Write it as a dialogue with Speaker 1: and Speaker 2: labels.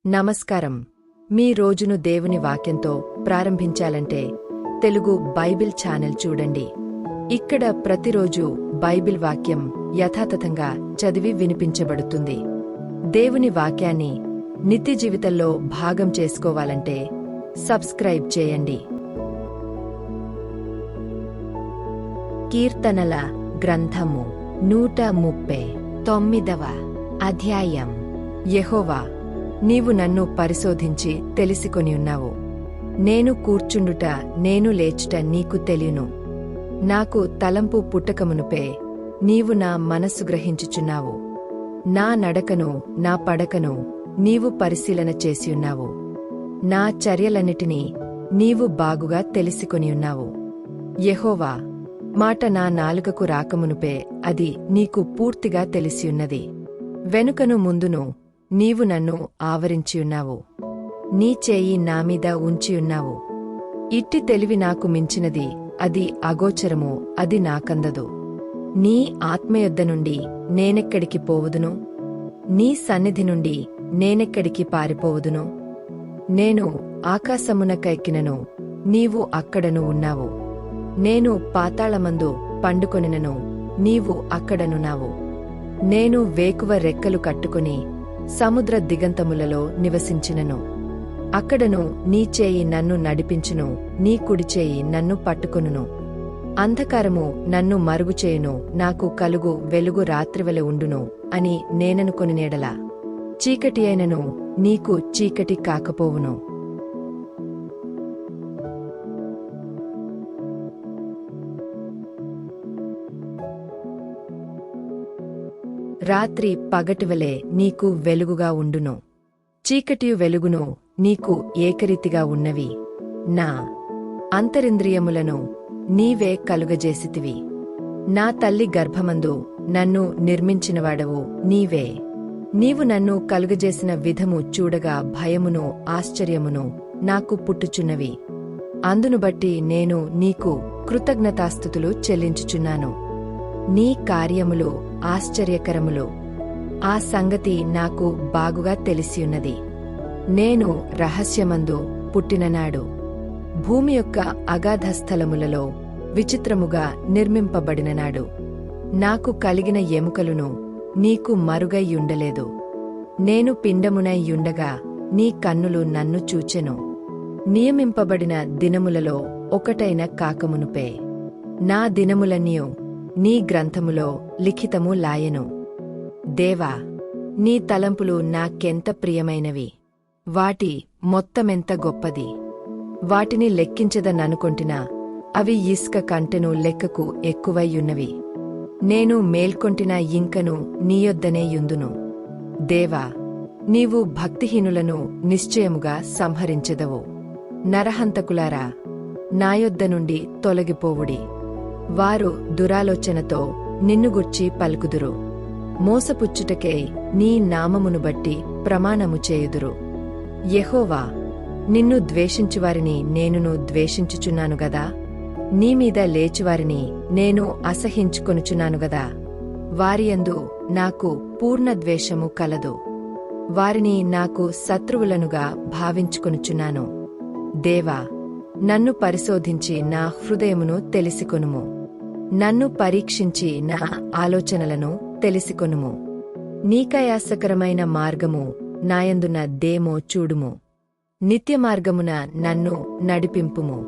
Speaker 1: నమస్కారం. మీ రోజును దేవుని వాక్యంతో ప్రారంభించాలంటే తెలుగు బైబిల్ ఛానల్ చూడండి. ఇక్కడ ప్రతిరోజు బైబిల్ వాక్యం యథాతథంగా చదివి వినిపించబడుతుంది. దేవుని వాక్యాన్ని నిత్య జీవితంలో భాగం చేసుకోవాలంటే సబ్స్క్రైబ్ చేయండి. కీర్తనల గ్రంథము 139వ అధ్యాయం. యెహోవా, నీవు నన్ను పరిశోధించి తెలిసికొనియున్నావు. నేను కూర్చుండుట నేను లేచుట నీకు తెలియను. నాకు తలంపు పుట్టకమునుపే నీవు నా మనస్సు గ్రహించుచున్నావు. నా నడకను నా పడకను నీవు పరిశీలన చేసియున్నావు. నా చర్యలన్నిటినీ నీవు బాగుగా తెలిసికొనియున్నావు. యెహోవా, మాట నా నాలుకకు రాకమునుపే అది నీకు పూర్తిగా తెలిసియున్నది. వెనుకను ముందును నీవు నన్ను ఆవరించియున్నావు. నీ చేయి నామీద ఉంచియున్నావు. ఇట్టి తెలివి నాకు మించినది, అది అగోచరము, అది నాకందదు. నీ ఆత్మయొద్ద నుండి నేనెక్కడికి పోవుదును? నీ సన్నిధి నుండి నేనెక్కడికి పారిపోవుదును? నేను ఆకాశమునకెక్కినను, నీవు అక్కడను ఉన్నావు. నేను పాతాళమందు పండుకొనినను, నీవు అక్కడనున్నావు. నేను వేకువ రెక్కలు కట్టుకుని సముద్ర దిగంతములలో నివసించినను, అక్కడను నీ చేయి నన్ను నడిపించును, నీ కుడిచేయి నన్ను పట్టుకొనును. అంధకారము నన్ను మరుగుచేయును, నాకు కలుగు వెలుగు రాత్రివలె ఉండును అని నేననుకొనినేడలా చీకటి అయినను నీకు చీకటి కాకపోవును. రాత్రి పగటివలే నీకు వెలుగుగా ఉండును, చీకటియు వెలుగును నీకు ఏకరీతిగా ఉన్నవి. నా అంతరింద్రియములను నీవే కలుగజేసితివి. నా తల్లి గర్భమందు నన్ను నిర్మించినవాడవు నీవే. నీవు నన్ను కలుగజేసిన విధము చూడగా భయమును ఆశ్చర్యమును నాకు పుట్టుచున్నవి. అందును బట్టి నేను నీకు కృతజ్ఞతాస్తుతులు చెల్లించుచున్నాను. నీ కార్యములు ఆశ్చర్యకరములు, ఆ సంగతి నాకు బాగుగా తెలిసియున్నది. నేను రహస్యమందు పుట్టిననాడు భూమి యొక్క అగాధస్థలములలో విచిత్రముగా నిర్మింపబడిననాడు నాకు కలిగిన ఎముకలును నీకు మరుగైయుండలేదు. నేను పిండమునైయుండగా నీ కన్నులు నన్ను చూచెను. నియమింపబడిన దినములలో ఒకటైన కాకమునుపే నా దినములన్నీయు నీ గ్రంథములో లిఖితము లాయెను. దేవా, నీ తలంపులు నాకెంత ప్రియమైనవి, వాటి మొత్తమెంత గొప్పది. వాటిని లెక్కించదననుకొంటినా అవి ఇసుక కంటెను లెక్కకు ఎక్కువైయున్నవి. నేను మేల్కొంటిన ఇంకను నీయొద్దనే యుందును. దేవా, నీవు భక్తిహీనులను నిశ్చయముగా సంహరించెదవు. నరహంతకులారా, నాయొద్ద నుండి తొలగిపోవుడి. వారు దురాలోచనతో నిన్నుగూర్చి పలుకుదురు. మోసపుచ్చుటకై నీ నామమును బట్టి ప్రమాణము చేయుదురు. యెహోవా, నిన్ను ద్వేషించువారిని నేనును ద్వేషించుచున్నాను గదా. నీమీద లేచువారిని నేను అసహించుకొనుచున్నాను గదా. వారియందు నాకు పూర్ణ ద్వేషము కలదు. వారిని నాకు శత్రువులనుగా భావించుకొనుచున్నాను. దేవా, నన్ను పరిశోధించి నా హృదయమును తెలిసికొనుము. నన్ను పరీక్షించి నా ఆలోచనలను తెలిసికొనుము. నీకాయాసకరమైన మార్గము నాయందున దేమో చూడుము. నిత్యమార్గమున నన్ను నడిపింపుము.